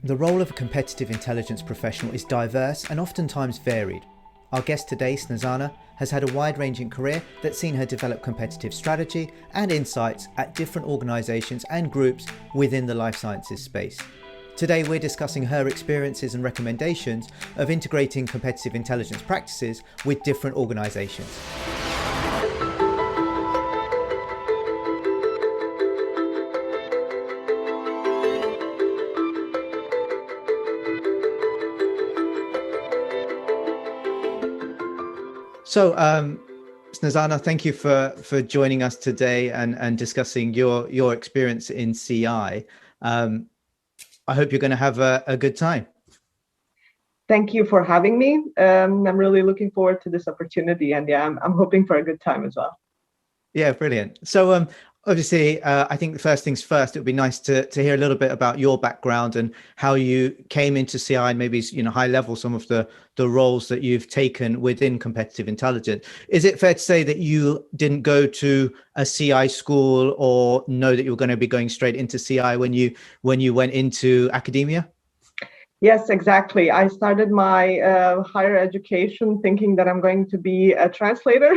The role of a competitive intelligence professional is diverse and oftentimes varied. Our guest today, Snjezna, has had a wide-ranging career that's seen her develop competitive strategy and insights at different organisations and groups within the life sciences space. Today we're discussing her experiences and recommendations of integrating competitive intelligence practices with different organisations. So, Snjezna, thank you for joining us today and discussing your experience in CI. I hope you're going to have a good time. Thank you for having me. I'm really looking forward to this opportunity, and yeah, I'm hoping for a good time as well. Yeah, brilliant. So obviously, I think the first things first, it would be nice to hear a little bit about your background and how you came into CI and maybe, high level, some of the roles that you've taken within competitive intelligence. Is it fair to say that you didn't go to a CI school or know that you were going to be going straight into CI when you went into academia? Yes, exactly. I started my higher education thinking that I'm going to be a translator.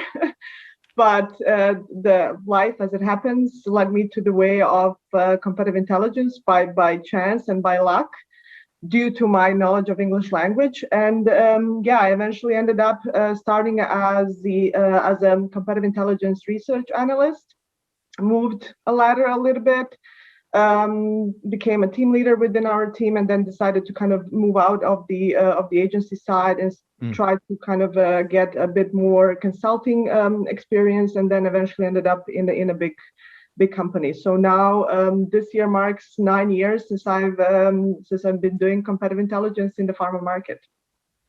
But the life, as it happens, led me to the way of competitive intelligence by chance and by luck, due to my knowledge of English language. And I eventually ended up starting as a competitive intelligence research analyst. Moved a ladder a little bit, became a team leader within our team, and then decided to kind of move out of the agency side and try to kind of get a bit more consulting experience, and then eventually ended up in a big company. So now this year marks 9 years since I've been doing competitive intelligence in the pharma market.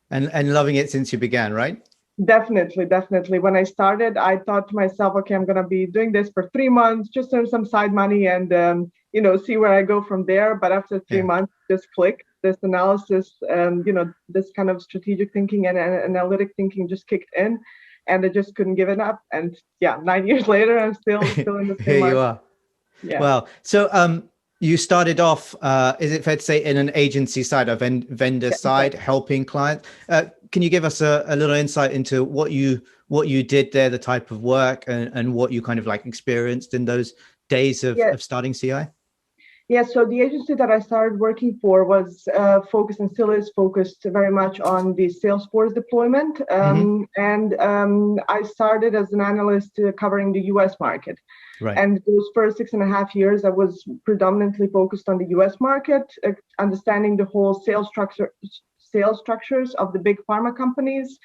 And loving it since you began, right? Definitely. When I started, I thought to myself, okay, I'm going to be doing this for 3 months, just earn some side money and, see where I go from there. But after 3 months, just clicked. This analysis, this kind of strategic thinking and analytic thinking just kicked in, and I just couldn't give it up. And 9 years later, I'm still in the same Here market. you are. Yeah. Well, so you started off, is it fair to say, in an agency side, a vendor side, helping clients? Can you give us a little insight into what you did there, the type of work, and what you kind of like experienced in those days of starting CI? Yeah, so the agency that I started working for was focused and still is focused very much on the Salesforce deployment. And I started as an analyst covering the US market. Right. And those first 6.5 years, I was predominantly focused on the US market, understanding the whole sales structures of the big pharma companies,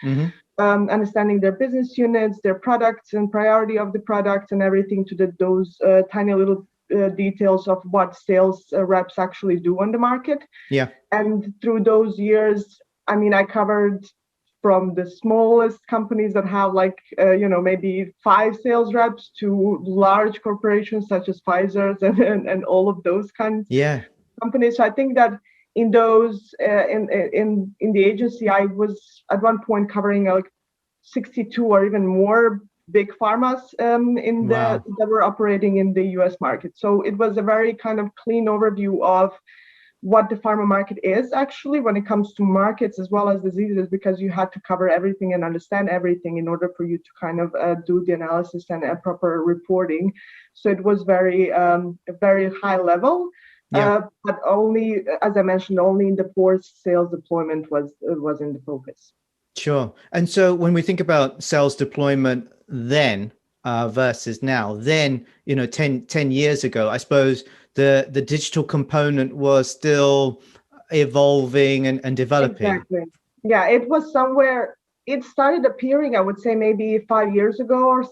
understanding their business units, their products and priority of the products, and everything to those tiny little details of what sales reps actually do on the market. Yeah. And through those years, I covered from the smallest companies that have maybe 5 sales reps to large corporations such as Pfizer's and all of those kinds of companies. So I think that in those in the agency, I was at one point covering 62 or even more big pharmas that were operating in the US market. So it was a very kind of clean overview of what the pharma market is actually when it comes to markets as well as diseases, because you had to cover everything and understand everything in order for you to kind of do the analysis and proper reporting. So it was very high level, but only, as I mentioned, only in the post-sales deployment was in the focus. Sure. And so when we think about sales deployment then versus now, then 10 years ago, I suppose the digital component was still evolving and developing. Exactly. Yeah, it was somewhere. It started appearing, I would say, maybe 5 years ago or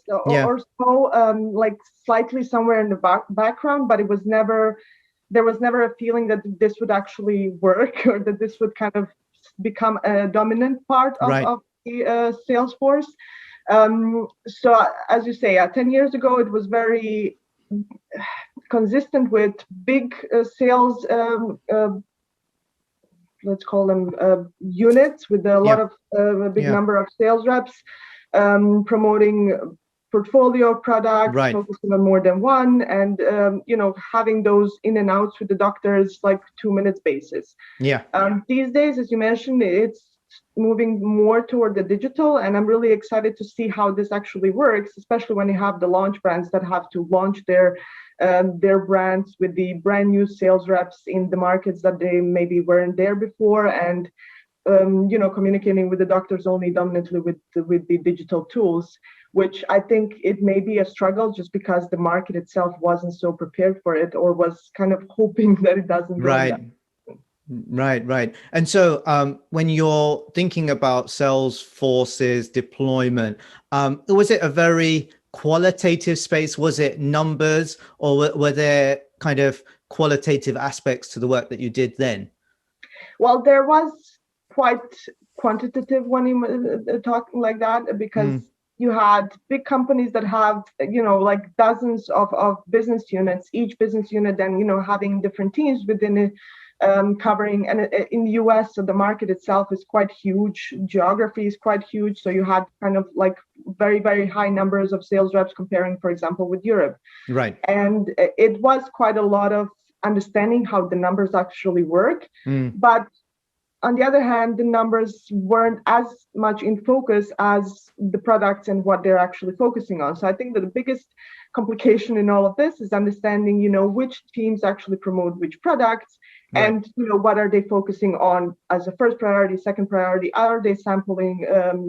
so, like slightly somewhere in the background, but there was never a feeling that this would actually work or that this would kind of become a dominant part of the sales force. So as you say, 10 years ago, it was very consistent with big sales, let's call them units with a lot of a big number of sales reps, promoting portfolio of products, Right. focusing on more than one, and having those in and outs with the doctors like 2 minutes basis. Yeah. These days, as you mentioned, it's moving more toward the digital, and I'm really excited to see how this actually works, especially when you have the launch brands that have to launch their brands with the brand new sales reps in the markets that they maybe weren't there before, and communicating with the doctors only dominantly with the digital tools, which I think it may be a struggle just because the market itself wasn't so prepared for it, or was kind of hoping that it doesn't go Right. Right. And so when you're thinking about Salesforce's deployment, was it a very qualitative space? Was it numbers, or were there kind of qualitative aspects to the work that you did then? Well, there was quite quantitative when you talking like that, because you had big companies that have, like dozens of business units, each business unit then, having different teams within it, covering, and in the US, so the market itself is quite huge, geography is quite huge. So you had kind of like very, very high numbers of sales reps comparing, for example, with Europe. Right. And it was quite a lot of understanding how the numbers actually work. But on the other hand, the numbers weren't as much in focus as the products and what they're actually focusing on. So I think that the biggest complication in all of this is understanding, which teams actually promote which products, right, and, what are they focusing on as a first priority, second priority, are they sampling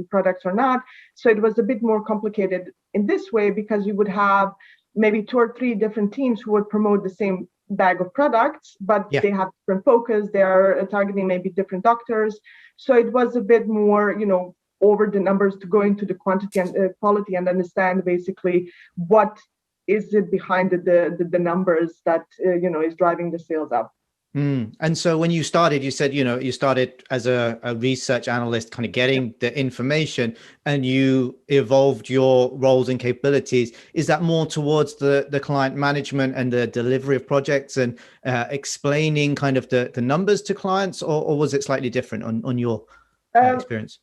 products or not? So it was a bit more complicated in this way, because you would have maybe 2 or 3 different teams who would promote the same bag of products, but they have different focus, they are targeting maybe different doctors. So it was a bit more, over the numbers, to go into the quantity and quality, and understand basically what is it behind the numbers that is driving the sales up. And so when you started, you said, you started as a research analyst, kind of getting the information, and you evolved your roles and capabilities. Is that more towards the client management and the delivery of projects, and explaining kind of the numbers to clients, or was it slightly different on your experience?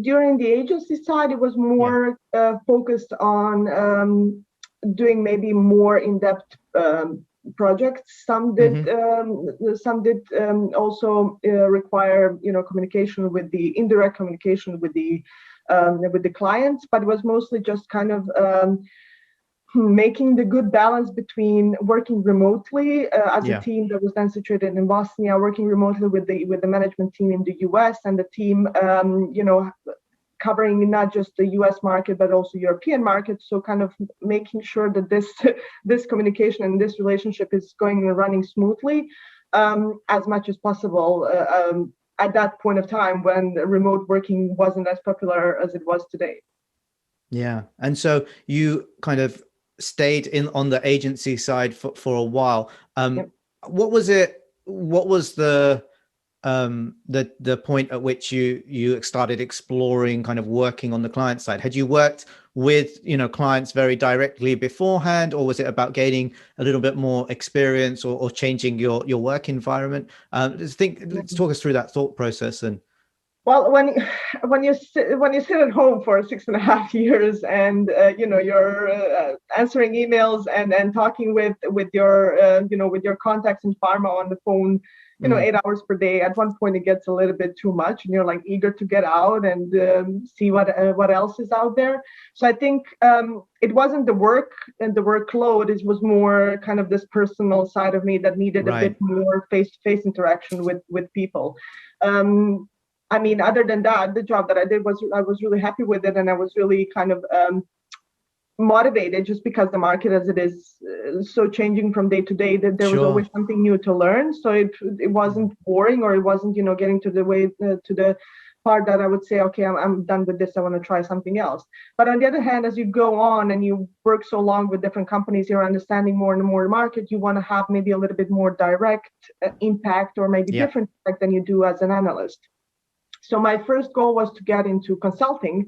During the agency side, it was more focused on doing maybe more in-depth projects. Some did also require communication with the indirect communication with the clients, but it was mostly just kind of making the good balance between working remotely as a team that was then situated in Bosnia, working remotely with the management team in the US, and the team covering not just the US market, but also European market. So kind of making sure that this communication and this relationship is going and running smoothly as much as possible at that point of time when remote working wasn't as popular as it was today. Yeah. And so you kind of stayed on the agency side for a while. What was the point at which you started exploring kind of working on the client side? Had you worked with clients very directly beforehand, or was it about gaining a little bit more experience, or changing your work environment? Let's talk us through that thought process. And well, when you sit at home for 6.5 years, and you're answering emails and talking with your contacts in pharma on the phone, 8 hours per day, at one point it gets a little bit too much, and you're like eager to get out and see what else is out there. So I think it wasn't the work and the workload; it was more kind of this personal side of me that needed a bit more face-to-face interaction with people. I mean, other than that, the job that I did I was really happy with it, and I was really kind of motivated, just because the market as it is so changing from day to day, that there was always something new to learn. So it wasn't boring, or it wasn't getting to the part that I would say, okay, I'm done with this, I want to try something else. But on the other hand, as you go on and you work so long with different companies, you're understanding more and more market, you want to have maybe a little bit more direct impact, or maybe different impact than you do as an analyst. So my first goal was to get into consulting,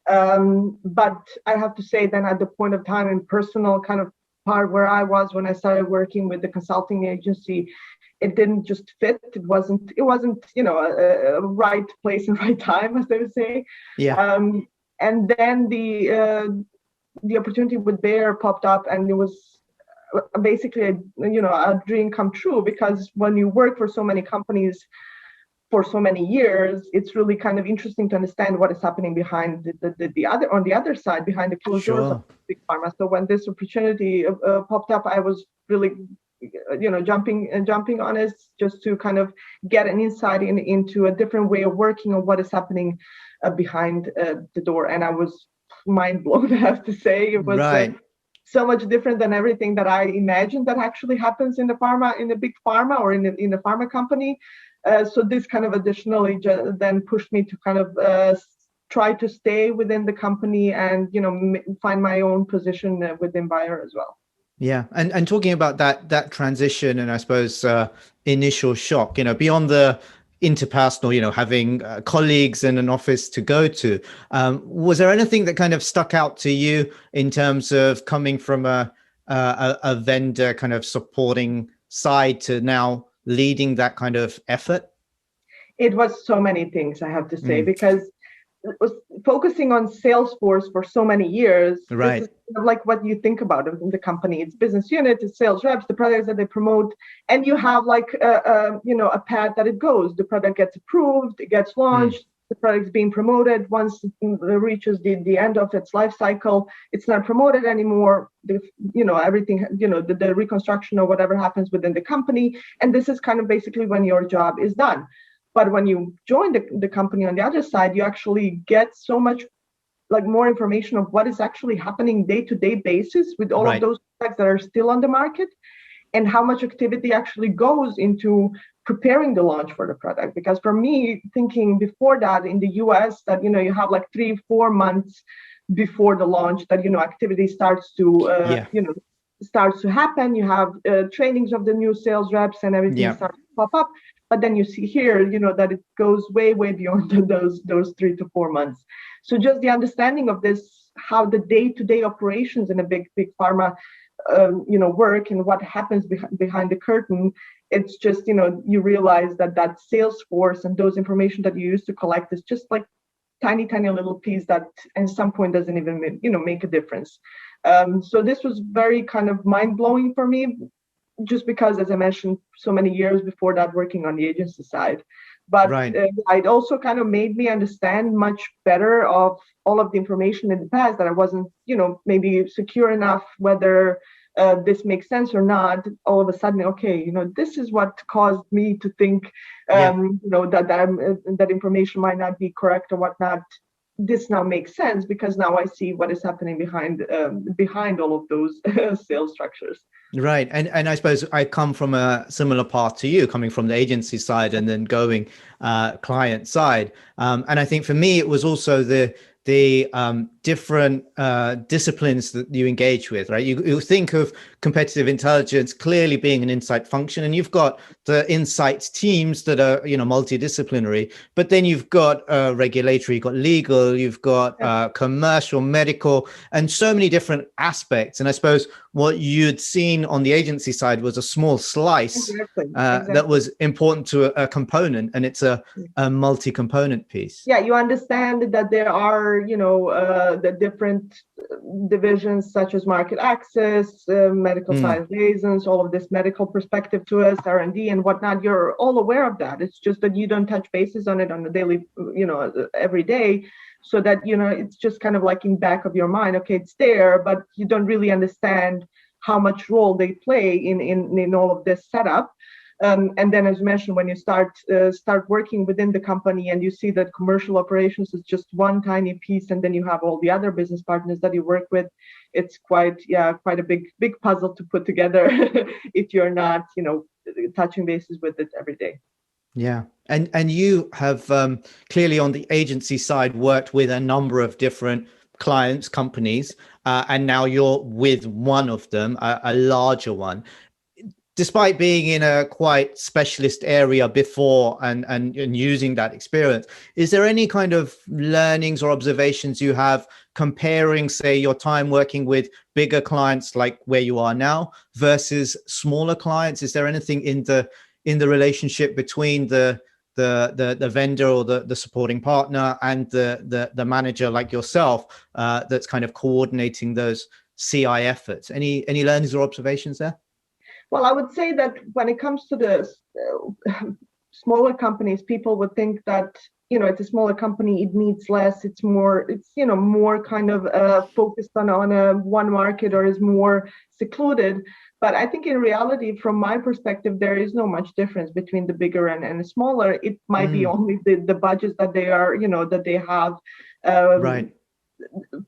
but I have to say, then at the point of time and personal kind of part where I was when I started working with the consulting agency, it didn't just fit. It wasn't a right place and right time, as they would say. And then the opportunity with Bayer popped up, and it was basically a dream come true, because when you work for so many companies for so many years, it's really kind of interesting to understand what is happening behind the other, on the other side, behind the closed doors of big pharma. So when this opportunity popped up, I was really jumping on it, just to kind of get an insight into a different way of working, and what is happening behind the door. And I was mind blown, I have to say. It was so much different than everything that I imagined that actually happens in the big pharma, or in a pharma company. So this kind of additionally then pushed me to kind of try to stay within the company, and find my own position within Bayer as well. Yeah, and talking about that transition, and I suppose initial shock, beyond the interpersonal, having colleagues in an office to go to, was there anything that kind of stuck out to you in terms of coming from a vendor kind of supporting side to now leading that kind of effort? It was so many things, I have to say, because it was focusing on Salesforce for so many years. Right. This is kind of like what you think about in the company. It's business unit, it's sales reps, the products that they promote, and you have like a path that it goes. The product gets approved, it gets launched, the product's being promoted. Once it reaches the end of its life cycle, it's not promoted anymore. Everything, the reconstruction or whatever happens within the company, and this is kind of basically when your job is done. But when you join the company on the other side, you actually get so much like more information of what is actually happening day-to-day basis with all of those products that are still on the market, and how much activity actually goes into preparing the launch for the product. Because for me, thinking before that in the US, that you have like 3-4 months before the launch that activity starts to starts to happen. You have trainings of the new sales reps, and everything starts to pop up. But then you see here, that it goes way beyond those 3 to 4 months. So just the understanding of this, how the day-to-day operations in a big pharma, work, and what happens behind the curtain. It's just, you realize that sales force and those information that you used to collect is just like tiny little piece that at some point doesn't even, make a difference. So this was very kind of mind-blowing for me, just because, as I mentioned, so many years before that working on the agency side. But it also kind of made me understand much better of all of the information in the past that I wasn't, maybe secure enough whether this makes sense or not. All of a sudden, okay, this is what caused me to think, that information might not be correct or whatnot. This now makes sense, because now I see what is happening behind all of those sales structures. Right. And I suppose I come from a similar path to you, coming from the agency side and then going client side. And I think for me, it was also the different disciplines that you engage with, right? You think of competitive intelligence clearly being an insight function, and you've got the insights teams that are, multidisciplinary, but then you've got regulatory, you've got legal, you've got commercial, medical, and so many different aspects. And I suppose what you'd seen on the agency side was a small slice Exactly. that was important to a component, and it's a multi-component piece. Yeah, you understand that there are, the different divisions such as market access, medical science liaisons, all of this medical perspective to us, R&D and whatnot. You're all aware of that. It's just that you don't touch bases on it on a daily, every day. So that, it's just kind of like in back of your mind, okay, it's there, but you don't really understand how much role they play in all of this setup. And then, as mentioned, when you start working within the company and you see that commercial operations is just one tiny piece, and then you have all the other business partners that you work with, it's quite a big puzzle to put together if you're not, touching bases with it every day. Yeah. And you have clearly on the agency side worked with a number of different clients, companies, and now you're with one of them, a larger one. Despite being in a quite specialist area before and using that experience, is there any kind of learnings or observations you have comparing, say, your time working with bigger clients like where you are now versus smaller clients? Is there anything in the relationship between the the vendor or the supporting partner and the manager like yourself that's kind of coordinating those CI efforts. Any learnings or observations there? Well, I would say that when it comes to the smaller companies, people would think that, it's a smaller company, it needs less, it's more kind of focused on a one market, or is more secluded. But I think in reality, from my perspective, there is no much difference between the bigger and the smaller. It might be only the budgets that they are, that they have right.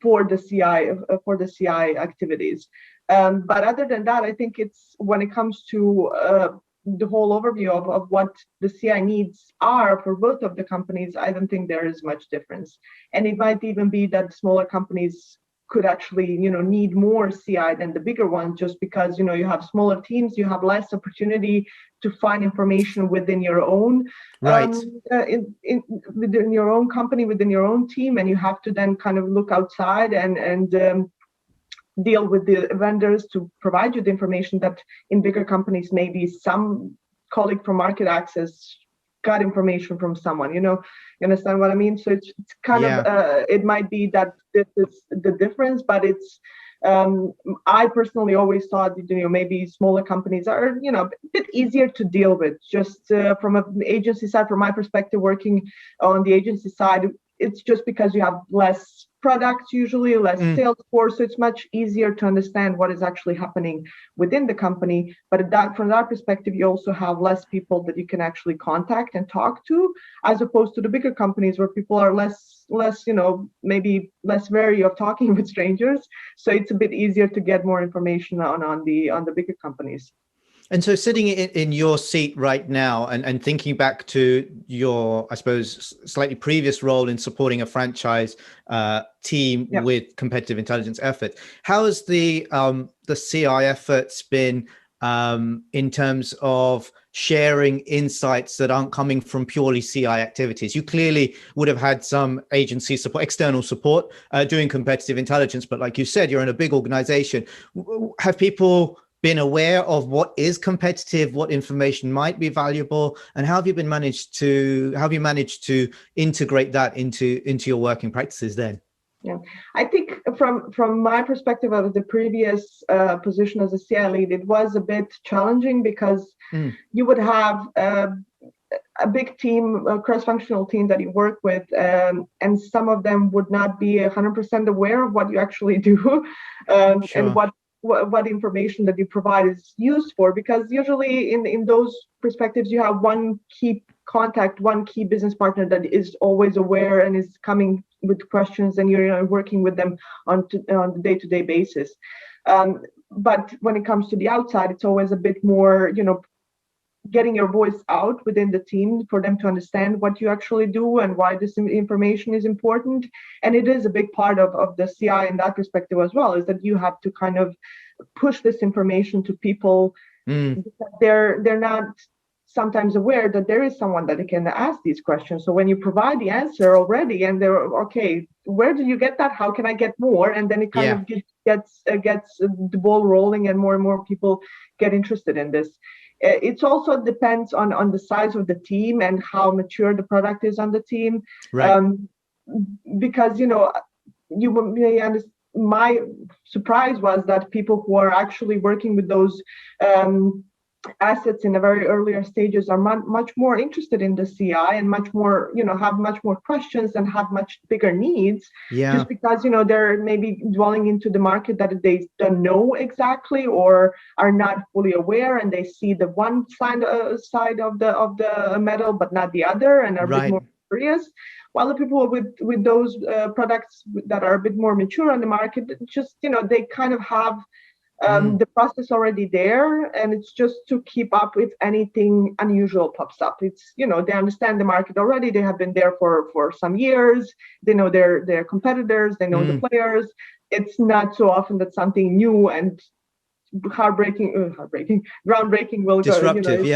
for the CI activities. But other than that, I think it's when it comes to the whole overview of what the CI needs are for both of the companies, I don't think there is much difference. And it might even be that smaller companies could actually, need more CI than the bigger ones, just because, you have smaller teams, you have less opportunity to find information within your own, right. Within your own company, within your own team, and you have to then kind of look outside and deal with the vendors to provide you the information that in bigger companies, maybe some colleague from market access got information from someone, you understand what I mean? So it's kind of, it might be that this is the difference, but it's, I personally always thought, maybe smaller companies are, a bit easier to deal with. Just from an agency side, from my perspective, working on the agency side, it's just because you have less products, usually less sales force, so it's much easier to understand what is actually happening within the company. But from that perspective, you also have less people that you can actually contact and talk to, as opposed to the bigger companies where people are less, maybe less wary of talking with strangers. So it's a bit easier to get more information on the bigger companies. And so sitting in your seat right now and thinking back to your, I suppose, slightly previous role in supporting a franchise team with competitive intelligence effort, how has the CI efforts been in terms of sharing insights that aren't coming from purely CI activities? You clearly would have had some agency support, external support doing competitive intelligence, but like you said, you're in a big organization. Have people been aware of what is competitive, what information might be valuable, and how have you managed to integrate that into your working practices then? Yeah, I think from my perspective of the previous position as a CI lead, it was a bit challenging because you would have a big team, a cross-functional team that you work with, and some of them would not be 100% aware of what you actually do, and what information that you provide is used for, because usually in those perspectives you have one key contact, one key business partner that is always aware and is coming with questions, and you're working with them on the day-to-day basis. But when it comes to the outside, it's always a bit more, getting your voice out within the team for them to understand what you actually do and why this information is important. And it is a big part of the CI in that perspective as well, is that you have to kind of push this information to people because they're not sometimes aware that there is someone that can ask these questions. So when you provide the answer already and they're okay, where did you get that? How can I get more? And then it kind of gets the ball rolling, and more people get interested in this. It also depends on the size of the team and how mature the product is on the team. Right. Because, you may understand, my surprise was that people who are actually working with those assets in the very earlier stages are much more interested in the CI and much more, have much more questions and have much bigger needs. Just because, they're maybe dwelling into the market that they don't know exactly or are not fully aware, and they see the one side of the medal but not the other, and are a bit more curious. While the people with those products that are a bit more mature on the market, just, they kind of have the process already there, and it's just to keep up if anything unusual pops up. It's, they understand the market already. They have been there for some years. They know their competitors. They know the players. It's not so often that something new and groundbreaking will disruptive,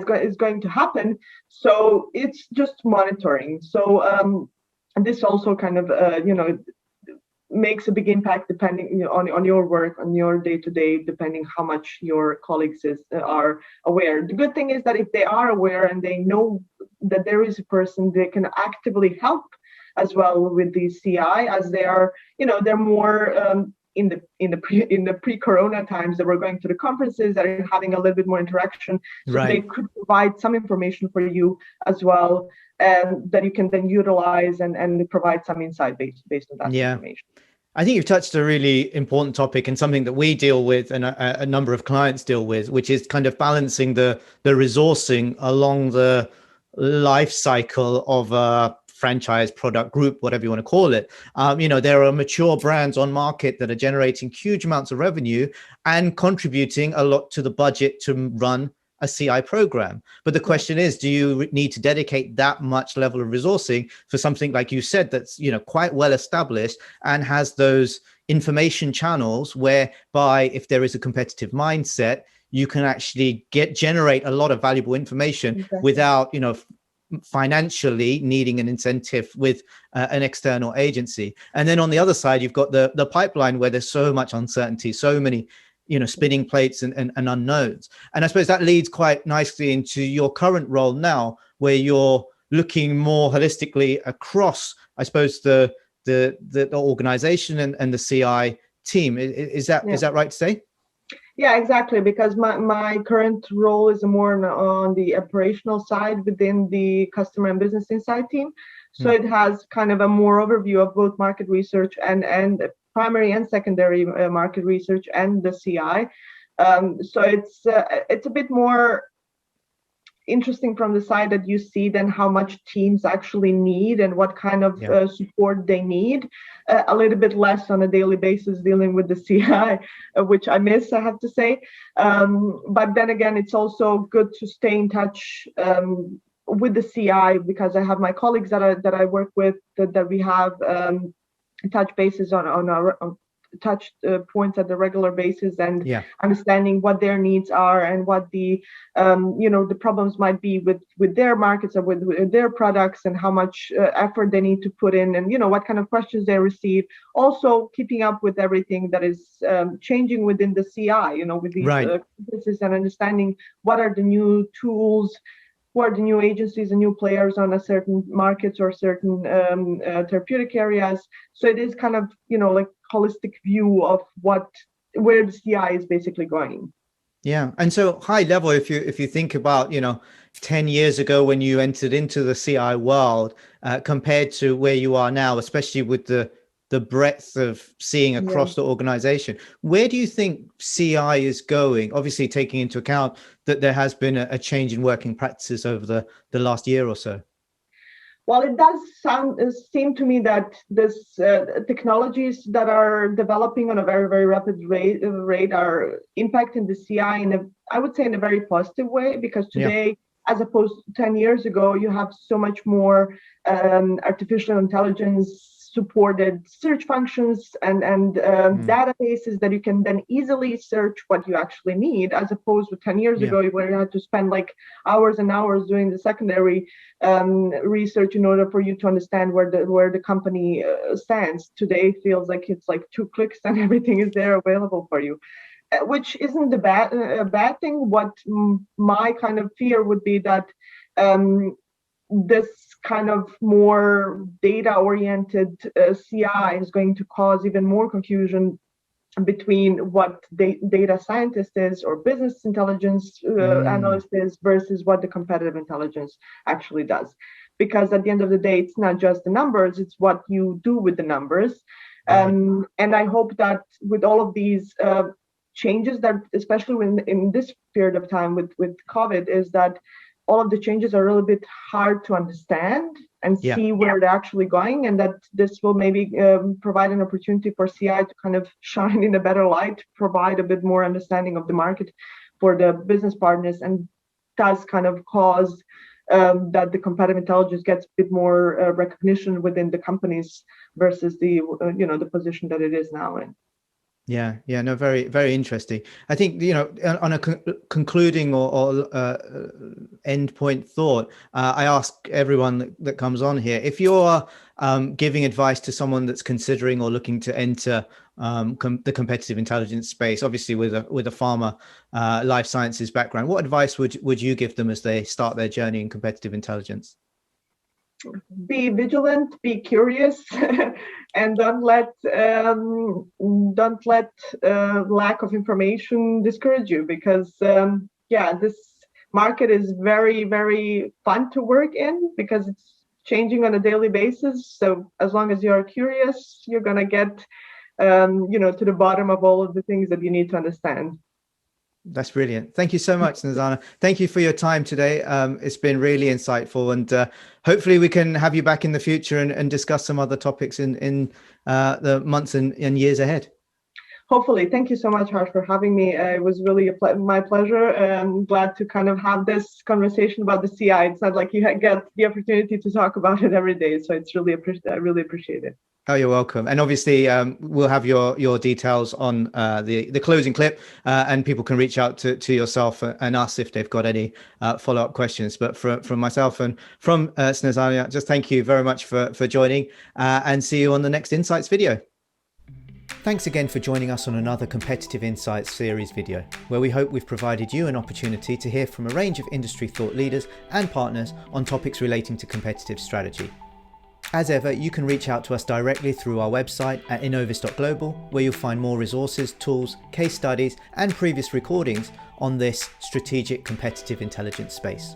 go, is going to happen. So it's just monitoring. So this also kind of makes a big impact depending on your work, on your day-to-day, depending how much your colleagues are aware. The good thing is that if they are aware and they know that there is a person that can actively help as well with the CI, as they are, they're more in the pre-corona times that we're going to the conferences, that are having a little bit more interaction, so Right. they could provide some information for you as well, that you can then utilize and provide some insight based on that information. I think you've touched a really important topic, and something that we deal with and a number of clients deal with, which is kind of balancing the resourcing along the life cycle of a franchise, product, group, whatever you want to call it. There are mature brands on market that are generating huge amounts of revenue and contributing a lot to the budget to run a CI program. But the question is, do you need to dedicate that much level of resourcing for something, like you said, that's quite well established and has those information channels whereby, if there is a competitive mindset, you can actually generate a lot of valuable information without financially needing an incentive with an external agency. And then on the other side, you've got the pipeline, where there's so much uncertainty, so many spinning plates and unknowns. And I suppose that leads quite nicely into your current role now, where you're looking more holistically across, I suppose, the organization and the CI team. Is that right to say? Yeah, exactly. Because my current role is more on the operational side within the customer and business insight team. So it has kind of a more overview of both market research and primary and secondary market research and the CI. So it's a bit more interesting from the side that you see then how much teams actually need and what kind of support they need. A little bit less on a daily basis dealing with the CI, which I miss, I have to say. But then again, it's also good to stay in touch with the CI, because I have my colleagues that I work with, that we have touch bases on our touch points at the regular basis, and understanding what their needs are and what the the problems might be with their markets or with their products, and how much effort they need to put in, and what kind of questions they receive. Also keeping up with everything that is changing within the CI, with these conferences, and understanding what are the new tools, who are the new agencies and new players on a certain markets or certain therapeutic areas. So it is kind of, like holistic view of where the CI is basically going. Yeah. And so high level, if you think about, 10 years ago when you entered into the CI world, compared to where you are now, especially with the breadth of seeing across the organization, where do you think CI is going? Obviously, taking into account that there has been a change in working practices over the last year or so. Well, it does seem to me that this technologies that are developing on a very, very rapid rate are impacting the CI I would say in a very positive way, because today, as opposed to 10 years ago, you have so much more artificial intelligence supported search functions and databases that you can then easily search what you actually need, as opposed to 10 years ago, where you had to spend like hours and hours doing the secondary research in order for you to understand where the company stands. Today feels like it's like 2 clicks and everything is there available for you, which isn't a bad thing. What my kind of fear would be that this kind of more data-oriented CI is going to cause even more confusion between what data scientist is or business intelligence analyst is versus what the competitive intelligence actually does. Because at the end of the day, it's not just the numbers, it's what you do with the numbers. And I hope that with all of these changes, that especially in this period of time with COVID, is that all of the changes are a little bit hard to understand and see where they're actually going, and that this will maybe provide an opportunity for CI to kind of shine in a better light, provide a bit more understanding of the market for the business partners, and does kind of cause that the competitive intelligence gets a bit more recognition within the companies versus the the position that it is now in. Yeah, no, very, very interesting. I think, on a concluding or end point thought, I ask everyone that comes on here, if you're giving advice to someone that's considering or looking to enter the competitive intelligence space, obviously with a pharma life sciences background. What advice would you give them as they start their journey in competitive intelligence? Be vigilant, be curious, and don't let lack of information discourage you, because this market is very, very fun to work in because it's changing on a daily basis. So as long as you're curious, you're gonna get to the bottom of all of the things that you need to understand. That's brilliant. Thank you so much, Snjezna. Thank you for your time today. It's been really insightful, and hopefully we can have you back in the future and discuss some other topics in the months and years ahead. Hopefully. Thank you so much, Harsh, for having me. It was really my pleasure. I'm glad to kind of have this conversation about the CI. It's not like you get the opportunity to talk about it every day, so it's really I really appreciate it. Oh, you're welcome. And obviously, we'll have your details on the closing clip, and people can reach out to yourself and us if they've got any follow-up questions. But from myself and from Snjezna, just thank you very much for joining, and see you on the next Insights video. Thanks again for joining us on another Competitive Insights series video, where we hope we've provided you an opportunity to hear from a range of industry thought leaders and partners on topics relating to competitive strategy. As ever, you can reach out to us directly through our website at inovis.global, where you'll find more resources, tools, case studies, and previous recordings on this strategic competitive intelligence space.